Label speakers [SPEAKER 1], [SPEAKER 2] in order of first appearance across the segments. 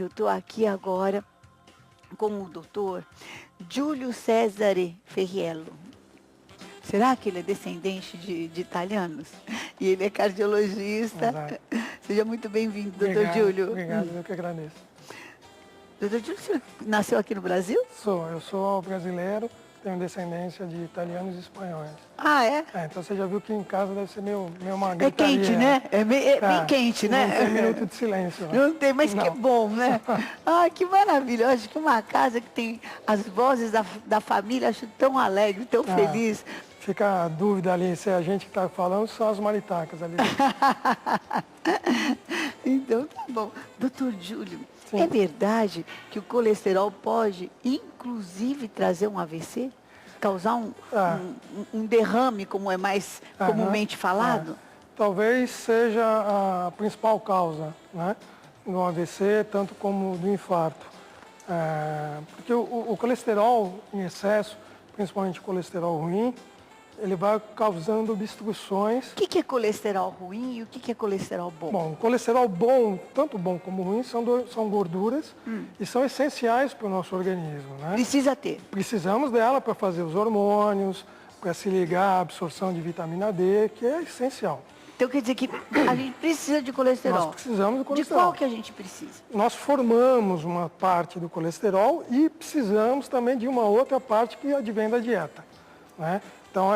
[SPEAKER 1] Eu estou aqui agora com o doutor Giulio Cesare Ferriello. Será que ele é descendente de italianos? E ele é cardiologista.
[SPEAKER 2] Exato.
[SPEAKER 1] Seja muito bem-vindo, doutor Giulio.
[SPEAKER 2] Obrigado, eu que agradeço.
[SPEAKER 1] Doutor Giulio, o senhor nasceu aqui no Brasil?
[SPEAKER 2] Eu sou brasileiro, tenho descendência de italianos e espanhóis.
[SPEAKER 1] Ah, é?
[SPEAKER 2] Então você já viu que em casa deve ser meio uma
[SPEAKER 1] É
[SPEAKER 2] gritaria.
[SPEAKER 1] quente, né? É bem quente, né?
[SPEAKER 2] Não tem minuto de silêncio.
[SPEAKER 1] Não tem, mas
[SPEAKER 2] Não.
[SPEAKER 1] que bom, né? Ah, que maravilha. Eu acho que uma casa que tem as vozes da família, acho tão alegre, tão feliz.
[SPEAKER 2] Fica a dúvida ali se é a gente que está falando, são as maritacas ali.
[SPEAKER 1] Então tá bom. Doutor Giulio,
[SPEAKER 2] Sim.
[SPEAKER 1] é verdade que o colesterol pode, inclusive, trazer um AVC? Causar um derrame, como é mais comumente falado?
[SPEAKER 2] Talvez seja a principal causa, né, do AVC, tanto como do infarto. Porque o colesterol em excesso, principalmente o colesterol ruim, ele vai causando obstruções.
[SPEAKER 1] O que é colesterol ruim e o que é colesterol bom?
[SPEAKER 2] Bom, o colesterol bom, tanto bom como ruim, são gorduras e são essenciais para o nosso organismo, né?
[SPEAKER 1] Precisa ter.
[SPEAKER 2] Precisamos dela para fazer os hormônios, para se ligar à absorção de vitamina D, que é essencial.
[SPEAKER 1] Então quer dizer que a gente precisa de colesterol.
[SPEAKER 2] Nós precisamos do colesterol.
[SPEAKER 1] De qual que a gente precisa?
[SPEAKER 2] Nós formamos uma parte do colesterol e precisamos também de uma outra parte que advém da dieta, né? Então,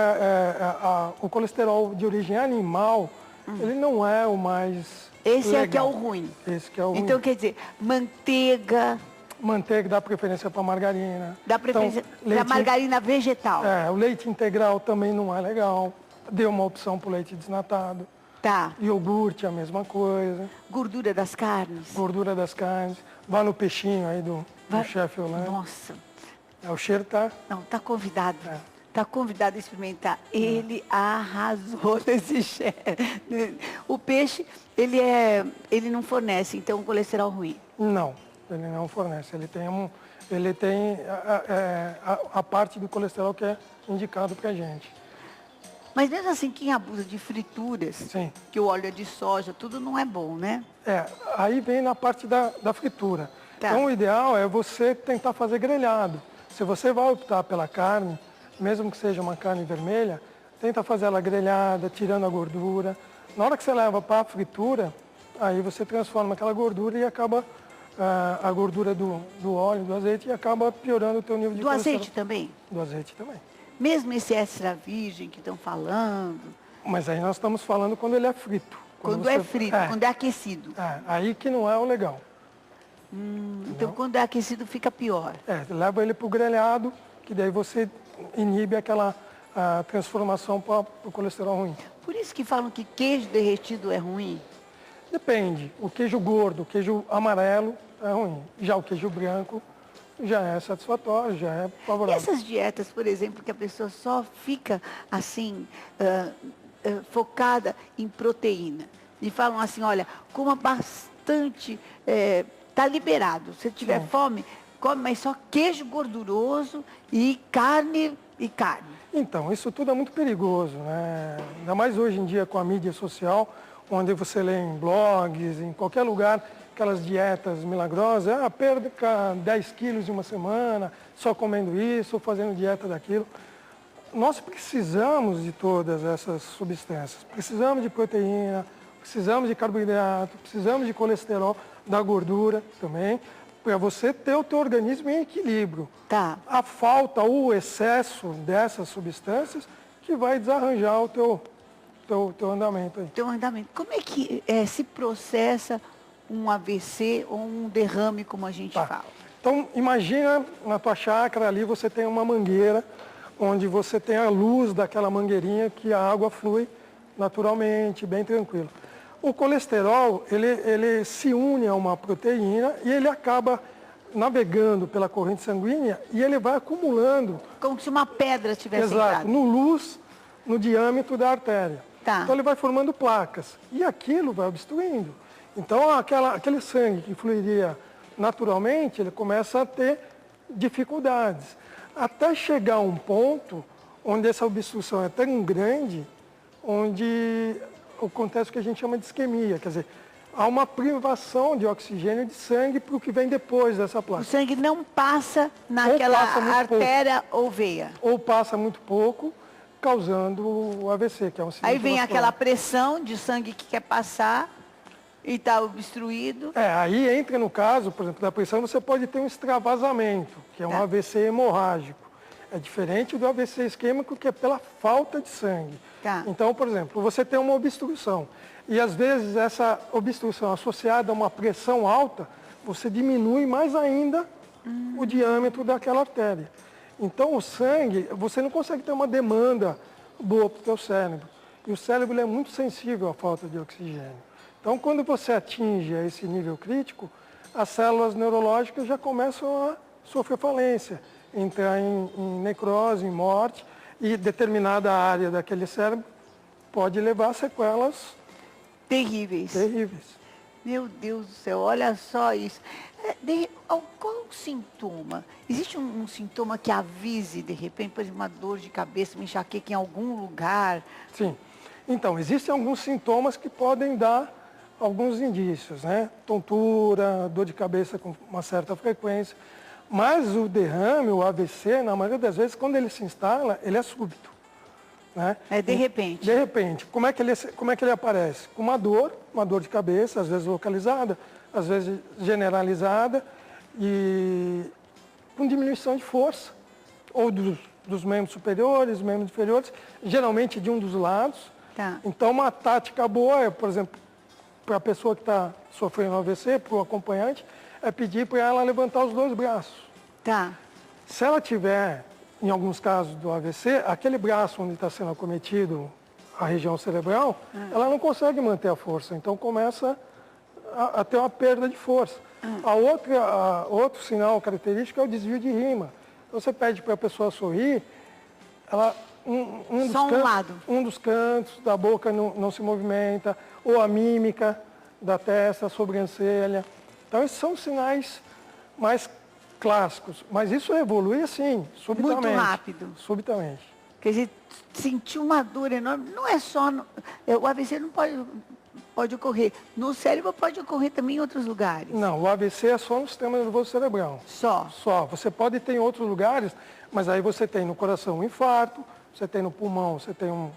[SPEAKER 2] o colesterol de origem animal, ele não é o mais
[SPEAKER 1] Esse
[SPEAKER 2] legal.
[SPEAKER 1] é que é o ruim.
[SPEAKER 2] Esse que é o ruim.
[SPEAKER 1] Então, quer dizer, manteiga...
[SPEAKER 2] Manteiga dá preferência para margarina.
[SPEAKER 1] Dá preferência para margarina vegetal.
[SPEAKER 2] O leite integral também não é legal. Dê uma opção para o leite desnatado.
[SPEAKER 1] Tá.
[SPEAKER 2] Iogurte, a mesma coisa.
[SPEAKER 1] Gordura das carnes.
[SPEAKER 2] Gordura das carnes. Vá no peixinho aí do chefe Holanda.
[SPEAKER 1] Nossa.
[SPEAKER 2] O cheiro tá...
[SPEAKER 1] Não, tá convidado. Está convidado a experimentar. Ele arrasou nesse chefe. O peixe, ele não fornece, então, colesterol ruim.
[SPEAKER 2] Não, ele não fornece. Ele tem a parte do colesterol que é indicado para a gente.
[SPEAKER 1] Mas mesmo assim, quem abusa de frituras,
[SPEAKER 2] Sim.
[SPEAKER 1] que o óleo é de soja, tudo não é bom, né?
[SPEAKER 2] Aí vem na parte da fritura.
[SPEAKER 1] Tá.
[SPEAKER 2] Então, o ideal é você tentar fazer grelhado. Se você vai optar pela carne, mesmo que seja uma carne vermelha, tenta fazer ela grelhada, tirando a gordura. Na hora que você leva para a fritura, aí você transforma aquela gordura e acaba a gordura do óleo, do azeite, e acaba piorando o teu nível de colesterol.
[SPEAKER 1] Do azeite também?
[SPEAKER 2] Do azeite também.
[SPEAKER 1] Mesmo esse extra virgem que estão falando?
[SPEAKER 2] Mas aí nós estamos falando quando ele é frito.
[SPEAKER 1] Quando é frito, quando é aquecido.
[SPEAKER 2] Aí que não é o legal.
[SPEAKER 1] Então, quando é aquecido, fica pior.
[SPEAKER 2] Leva ele para o grelhado, que daí você inibe aquela transformação para o colesterol ruim.
[SPEAKER 1] Por isso que falam que queijo derretido é ruim?
[SPEAKER 2] Depende. O queijo gordo, o queijo amarelo é ruim. Já o queijo branco já é satisfatório, já é
[SPEAKER 1] E
[SPEAKER 2] favorável.
[SPEAKER 1] essas dietas, por exemplo, que a pessoa só fica assim, focada em proteína. E falam assim, olha, coma bastante, tá liberado. Se tiver fome, come, mas só queijo gorduroso e carne e carne.
[SPEAKER 2] Então, isso tudo é muito perigoso, né? Ainda mais hoje em dia com a mídia social, onde você lê em blogs, em qualquer lugar, aquelas dietas milagrosas, perca 10 quilos em uma semana, só comendo isso, ou fazendo dieta daquilo. Nós precisamos de todas essas substâncias. Precisamos de proteína, precisamos de carboidrato, precisamos de colesterol, da gordura também, para você ter o teu organismo em equilíbrio.
[SPEAKER 1] Tá.
[SPEAKER 2] A falta ou o excesso dessas substâncias que vai desarranjar o teu andamento aí.
[SPEAKER 1] Teu andamento. Como é que se processa um AVC ou um derrame, como a gente fala?
[SPEAKER 2] Então, imagina na tua chácara ali, você tem uma mangueira, onde você tem a luz daquela mangueirinha que a água flui naturalmente, bem tranquilo. O colesterol, ele se une a uma proteína e ele acaba navegando pela corrente sanguínea e ele vai acumulando.
[SPEAKER 1] Como se uma pedra tivesse
[SPEAKER 2] Exato, no diâmetro da artéria.
[SPEAKER 1] Tá.
[SPEAKER 2] Então ele vai formando placas e aquilo vai obstruindo. Então aquele sangue que fluiria naturalmente, ele começa a ter dificuldades. Até chegar a um ponto onde essa obstrução é tão grande, onde acontece o que a gente chama de isquemia, quer dizer, há uma privação de oxigênio de sangue para o que vem depois dessa
[SPEAKER 1] O
[SPEAKER 2] placa.
[SPEAKER 1] sangue não passa naquela artéria ou veia.
[SPEAKER 2] Ou passa muito pouco, causando o AVC, que é um acidente
[SPEAKER 1] Aí vem
[SPEAKER 2] vascular.
[SPEAKER 1] aquela pressão de sangue que quer passar e está obstruído.
[SPEAKER 2] Aí entra no caso, por exemplo, da pressão, você pode ter um extravasamento, que é um AVC hemorrágico. É diferente do AVC isquêmico, que é pela falta de sangue.
[SPEAKER 1] Tá.
[SPEAKER 2] Então, por exemplo, você tem uma obstrução. E às vezes essa obstrução associada a uma pressão alta, você diminui mais ainda o diâmetro daquela artéria. Então o sangue, você não consegue ter uma demanda boa para o seu cérebro. E o cérebro é muito sensível à falta de oxigênio. Então quando você atinge esse nível crítico, as células neurológicas já começam a sofrer falência, entrar em necrose, em morte, e determinada área daquele cérebro pode levar a sequelas
[SPEAKER 1] Terríveis.
[SPEAKER 2] terríveis.
[SPEAKER 1] Meu Deus do céu, olha só isso. Qual o sintoma? Existe um sintoma que avise, de repente, por exemplo, uma dor de cabeça, uma enxaqueca em algum lugar?
[SPEAKER 2] Sim. Então, existem alguns sintomas que podem dar alguns indícios, né? Tontura, dor de cabeça com uma certa frequência. Mas o derrame, o AVC, na maioria das vezes, quando ele se instala, ele é súbito. Né?
[SPEAKER 1] É de repente.
[SPEAKER 2] De repente. Como é que ele aparece? Com uma dor de cabeça, às vezes localizada, às vezes generalizada, e com diminuição de força, ou dos membros superiores, membros inferiores, geralmente de um dos lados.
[SPEAKER 1] Tá.
[SPEAKER 2] Então, uma tática boa é, por exemplo, para a pessoa que está sofrendo AVC, para o acompanhante, é pedir para ela levantar os dois braços.
[SPEAKER 1] Tá.
[SPEAKER 2] Se ela tiver, em alguns casos do AVC, aquele braço onde está sendo acometido a região cerebral, ela não consegue manter a força, então começa a ter uma perda de força. Outro sinal característico é o desvio de rima. Então, você pede para a pessoa sorrir, ela, um dos cantos da boca não se movimenta, ou a mímica da testa, a sobrancelha. Então, esses são sinais mais clássicos. Mas isso evolui assim, subitamente.
[SPEAKER 1] Muito rápido.
[SPEAKER 2] Subitamente.
[SPEAKER 1] Quer dizer, sentir uma dor enorme, não é só... o AVC não pode ocorrer. No cérebro pode ocorrer também em outros lugares.
[SPEAKER 2] Não, o AVC é só no sistema nervoso cerebral.
[SPEAKER 1] Só?
[SPEAKER 2] Só. Você pode ter em outros lugares, mas aí você tem no coração um infarto, você tem no pulmão, você tem um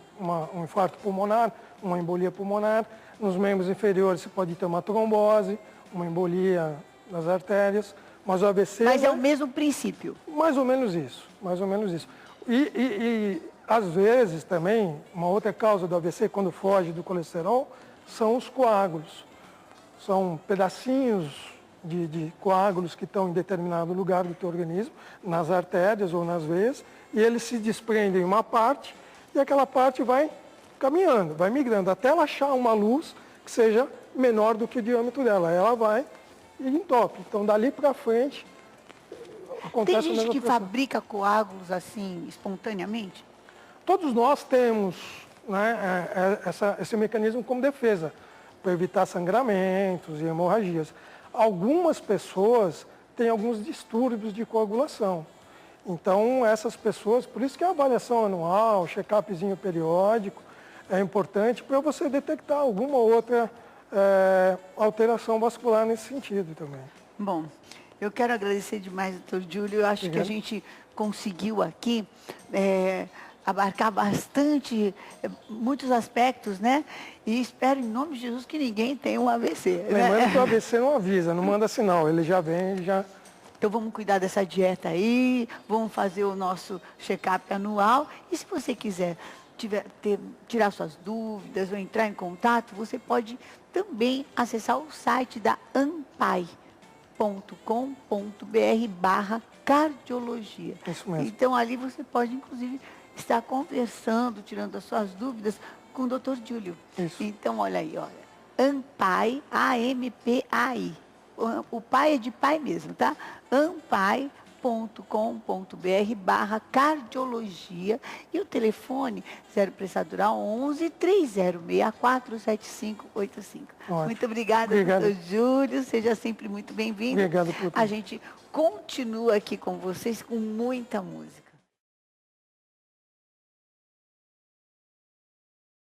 [SPEAKER 2] infarto pulmonar, uma embolia pulmonar. Nos membros inferiores você pode ter uma trombose, uma embolia nas artérias. Mas o AVC...
[SPEAKER 1] Mas é o mesmo princípio?
[SPEAKER 2] Mais ou menos isso, mais ou menos isso. E às vezes também, uma outra causa do AVC, quando foge do colesterol, são os coágulos. São pedacinhos de coágulos que estão em determinado lugar do teu organismo, nas artérias ou nas veias, e eles se desprendem em uma parte, e aquela parte vai caminhando, vai migrando, até ela achar uma luz que seja menor do que o diâmetro dela. Ela vai e entope. Então, dali para frente, acontece a mesma
[SPEAKER 1] Tem gente que
[SPEAKER 2] pressão.
[SPEAKER 1] fabrica coágulos assim, espontaneamente?
[SPEAKER 2] Todos nós temos, né, esse mecanismo como defesa, para evitar sangramentos e hemorragias. Algumas pessoas têm alguns distúrbios de coagulação. Então, essas pessoas, por isso que a avaliação anual, check-upzinho periódico, é importante para você detectar alguma outra alteração vascular nesse sentido também.
[SPEAKER 1] Bom, eu quero agradecer demais, doutor Júlio. Eu acho que a gente conseguiu aqui abarcar bastante, muitos aspectos, né? E espero, em nome de Jesus, que ninguém tenha um AVC.
[SPEAKER 2] Lembrando que o AVC não avisa, não manda sinal, ele já vem, ele já...
[SPEAKER 1] Então vamos cuidar dessa dieta aí, vamos fazer o nosso check-up anual. E se você quiser tirar suas dúvidas ou entrar em contato, você pode também acessar o site da ampai.com.br/cardiologia.
[SPEAKER 2] Isso mesmo.
[SPEAKER 1] Então ali você pode, inclusive, estar conversando, tirando as suas dúvidas com o Dr. Júlio.
[SPEAKER 2] Isso.
[SPEAKER 1] Então, olha aí, olha. Ampai, A-M-P-A-I. O pai é de pai mesmo, tá? ampai.com.br/cardiologia e o telefone 0 prestadora 11 3064 7585. Muito obrigada, doutor Júlio. Seja sempre muito bem-vindo.
[SPEAKER 2] Obrigado por tudo.
[SPEAKER 1] A gente continua aqui com vocês com muita música.